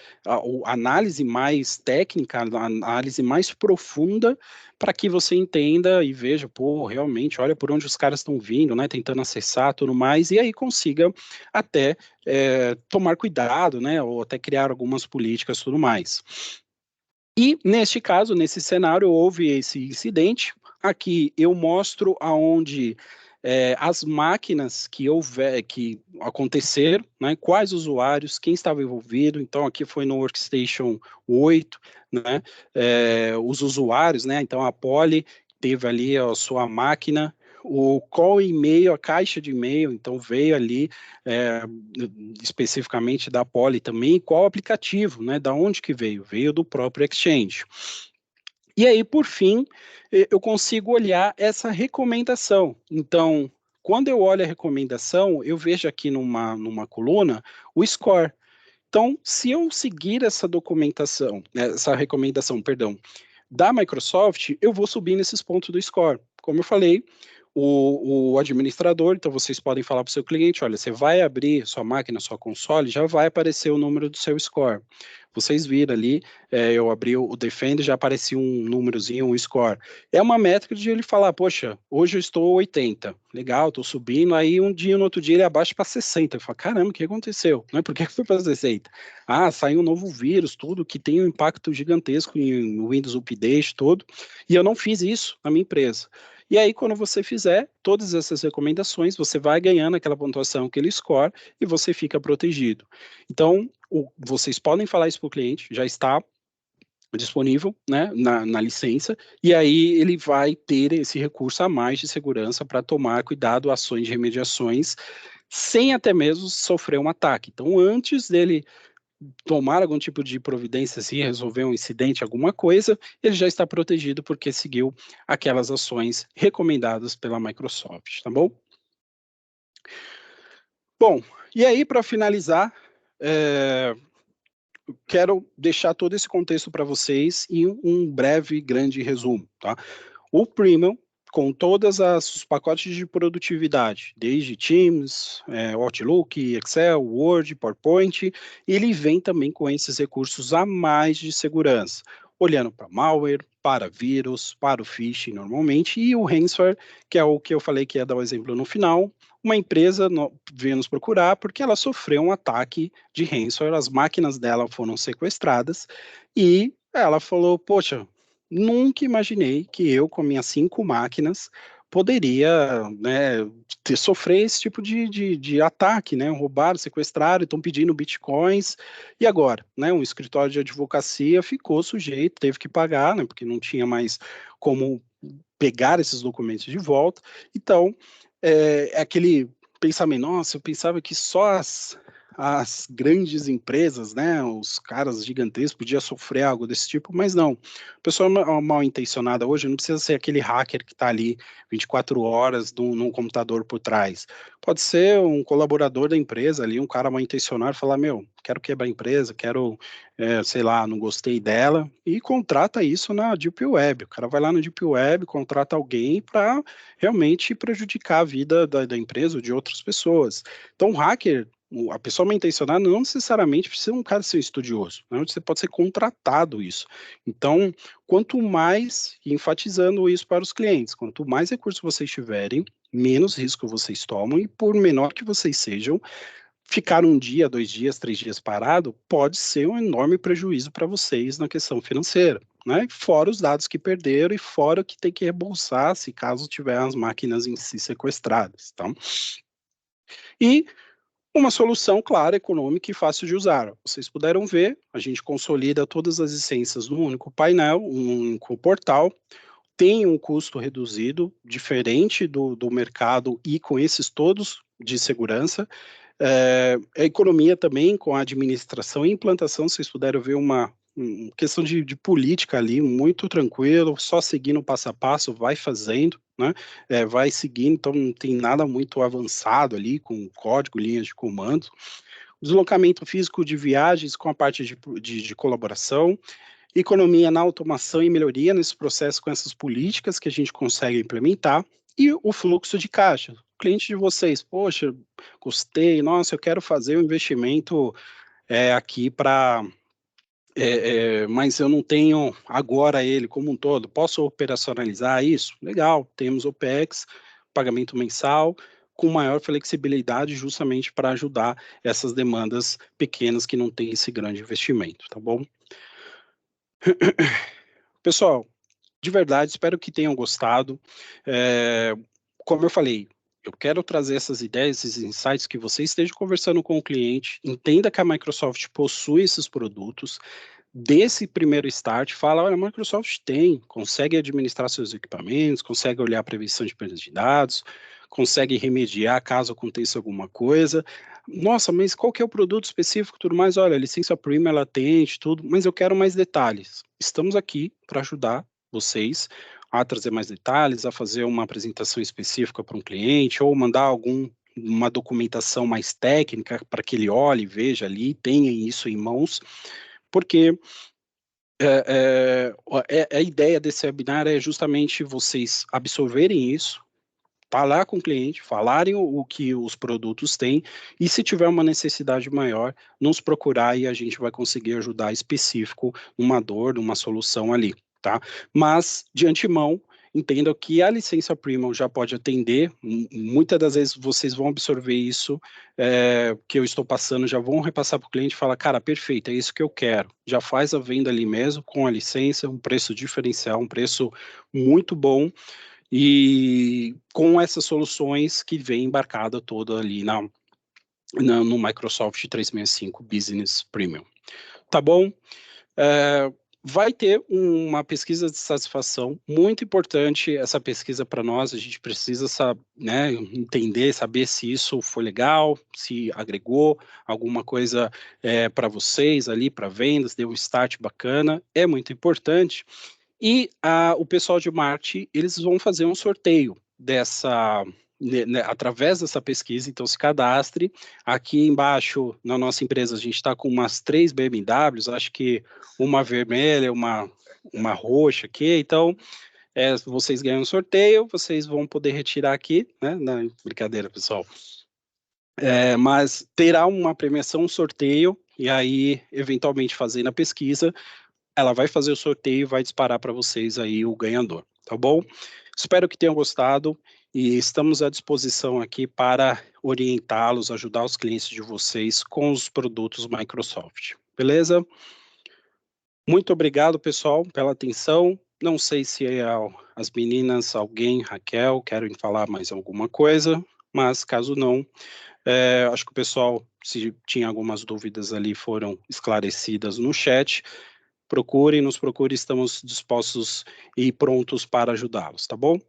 análise mais técnica, a análise mais profunda, para que você entenda e veja, pô, realmente, olha por onde os caras estão vindo, né, tentando acessar, tudo mais, e aí consiga até tomar cuidado, né, ou até criar algumas políticas, tudo mais. E, neste caso, nesse cenário, houve esse incidente. Aqui eu mostro aonde as máquinas que aconteceram, né, quais usuários, quem estava envolvido. Então, aqui foi no Workstation 8, né, os usuários, né, então a Poly teve ali a sua máquina, qual e-mail, a caixa de e-mail, então veio ali é, especificamente da Poly também, qual aplicativo, né, da onde que veio? Veio do próprio Exchange. E aí, por fim, eu consigo olhar essa recomendação. Então, quando eu olho a recomendação, eu vejo aqui numa coluna o score. Então, se eu seguir essa documentação, essa recomendação, perdão, da Microsoft, eu vou subir nesses pontos do score. Como eu falei, o administrador, então vocês podem falar para o seu cliente, olha, você vai abrir sua máquina, sua console, já vai aparecer o número do seu score. Vocês viram ali, eu abri o Defender, já aparecia um númerozinho, um score. É uma métrica de ele falar, poxa, hoje eu estou 80, legal, estou subindo, aí um dia, no outro dia ele abaixa para 60. Eu falo, caramba, o que aconteceu? Não é por que foi para 60? Ah, saiu um novo vírus, tudo, que tem um impacto gigantesco em Windows Update, todo, e eu não fiz isso na minha empresa. E aí, quando você fizer todas essas recomendações, você vai ganhando aquela pontuação, aquele score, e você fica protegido. Então, vocês podem falar isso para o cliente, já está disponível, né, na licença, e aí ele vai ter esse recurso a mais de segurança para tomar cuidado, ações de remediações, sem até mesmo sofrer um ataque. Então, antes dele tomar algum tipo de providência, se resolver um incidente, alguma coisa, ele já está protegido porque seguiu aquelas ações recomendadas pela Microsoft, tá bom? Bom, e aí, para finalizar, quero deixar todo esse contexto para vocês em um breve, grande resumo, tá? O Premium, com todos os pacotes de produtividade, desde Teams, Outlook, Excel, Word, PowerPoint, ele vem também com esses recursos a mais de segurança, olhando para malware, para vírus, para o phishing normalmente, e o ransomware, que é o que eu falei que ia dar o exemplo no final. Uma empresa veio nos procurar porque ela sofreu um ataque de ransomware, as máquinas dela foram sequestradas, e ela falou, poxa, nunca imaginei que eu, com minhas 5 máquinas, poderia, né, sofrer esse tipo de ataque, né? Roubaram, sequestraram, estão pedindo bitcoins, e agora, né? Um escritório de advocacia ficou sujeito, teve que pagar, né? Porque não tinha mais como pegar esses documentos de volta. Então, é aquele pensamento, nossa, eu pensava que só as grandes empresas, né, os caras gigantescos podiam sofrer algo desse tipo, mas não. A pessoa mal intencionada hoje não precisa ser aquele hacker que está ali 24 horas num computador por trás. Pode ser um colaborador da empresa ali, um cara mal intencionado, falar, meu, quero quebrar a empresa, quero, sei lá, não gostei dela, e contrata isso na Deep Web. O cara vai lá na Deep Web, contrata alguém para realmente prejudicar a vida da empresa ou de outras pessoas. Então, o hacker, a pessoa mal intencionada não necessariamente precisa um cara ser estudioso, né? Você pode ser contratado isso. Então, quanto mais, enfatizando isso para os clientes, quanto mais recursos vocês tiverem, menos risco vocês tomam, e por menor que vocês sejam, ficar um dia, 2 dias, 3 dias parado pode ser um enorme prejuízo para vocês na questão financeira, né? Fora os dados que perderam e fora o que tem que reembolsar se caso tiver as máquinas em si sequestradas, tá? E uma solução clara, econômica e fácil de usar. Vocês puderam ver, a gente consolida todas as licenças num único painel, um único portal, tem um custo reduzido, diferente do mercado e com esses todos de segurança. A economia também, com a administração e implantação, vocês puderam ver uma questão de política ali, muito tranquilo, só seguindo passo a passo, vai fazendo, né? Vai seguindo, então não tem nada muito avançado ali, com código, linhas de comando. Deslocamento físico de viagens com a parte de colaboração, economia na automação e melhoria nesse processo com essas políticas que a gente consegue implementar, e o fluxo de caixa. O cliente de vocês, poxa, gostei, nossa, eu quero fazer um investimento aqui para... mas eu não tenho agora ele como um todo, posso operacionalizar isso? Legal, temos OPEX, pagamento mensal, com maior flexibilidade justamente para ajudar essas demandas pequenas que não têm esse grande investimento, tá bom? Pessoal, de verdade, espero que tenham gostado. Como eu falei, eu quero trazer essas ideias, esses insights, que você esteja conversando com o cliente, entenda que a Microsoft possui esses produtos, desse primeiro start, fala, olha, a Microsoft consegue administrar seus equipamentos, consegue olhar a prevenção de perdas de dados, consegue remediar caso aconteça alguma coisa. Nossa, mas qual que é o produto específico, tudo mais? Olha, a licença premium, ela atende, tudo, mas eu quero mais detalhes. Estamos aqui para ajudar vocês a trazer mais detalhes, a fazer uma apresentação específica para um cliente, ou mandar uma documentação mais técnica para que ele olhe, veja ali, tenha isso em mãos, porque a ideia desse webinar é justamente vocês absorverem isso, falar com o cliente, falarem o que os produtos têm, e se tiver uma necessidade maior, nos procurar e a gente vai conseguir ajudar específico numa dor, numa solução ali, tá? Mas, de antemão, entendam que a licença premium já pode atender, muitas das vezes vocês vão absorver isso que eu estou passando, já vão repassar para o cliente e falar, cara, perfeito, é isso que eu quero. Já faz a venda ali mesmo, com a licença, um preço diferencial, um preço muito bom, e com essas soluções que vem embarcada toda ali no Microsoft 365 Business Premium. Tá bom? Vai ter uma pesquisa de satisfação muito importante, essa pesquisa para nós, a gente precisa né, entender, saber se isso foi legal, se agregou alguma coisa para vocês ali, para vendas, deu um start bacana, é muito importante. E o pessoal de marketing, eles vão fazer um sorteio através dessa pesquisa, então se cadastre. Aqui embaixo, na nossa empresa, a gente está com umas 3 BMWs, acho que uma vermelha, uma roxa aqui, então vocês ganham um sorteio, vocês vão poder retirar aqui, né? Não, brincadeira, pessoal. Mas terá uma premiação, um sorteio, e aí, eventualmente, fazendo a pesquisa, ela vai fazer o sorteio e vai disparar para vocês aí o ganhador, tá bom? Espero que tenham gostado e estamos à disposição aqui para orientá-los, ajudar os clientes de vocês com os produtos Microsoft, beleza? Muito obrigado, pessoal, pela atenção. Não sei se as meninas, alguém, Raquel, querem falar mais alguma coisa, mas caso não, acho que o pessoal, se tinha algumas dúvidas ali, foram esclarecidas no chat. Nos procure, estamos dispostos e prontos para ajudá-los, tá bom?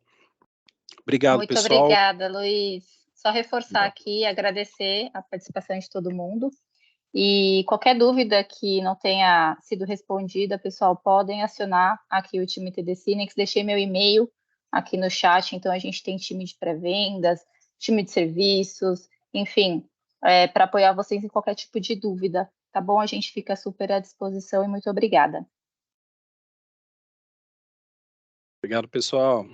Obrigado, Muito pessoal. obrigada, Luiz. Só reforçar aqui, agradecer a participação de todo mundo. E qualquer dúvida que não tenha sido respondida, pessoal, podem acionar aqui o time TD Cinex. Deixei meu e-mail aqui no chat, então a gente tem time de pré-vendas, time de serviços, enfim, para apoiar vocês em qualquer tipo de dúvida, tá bom? A gente fica super à disposição e muito obrigada. Obrigado, pessoal.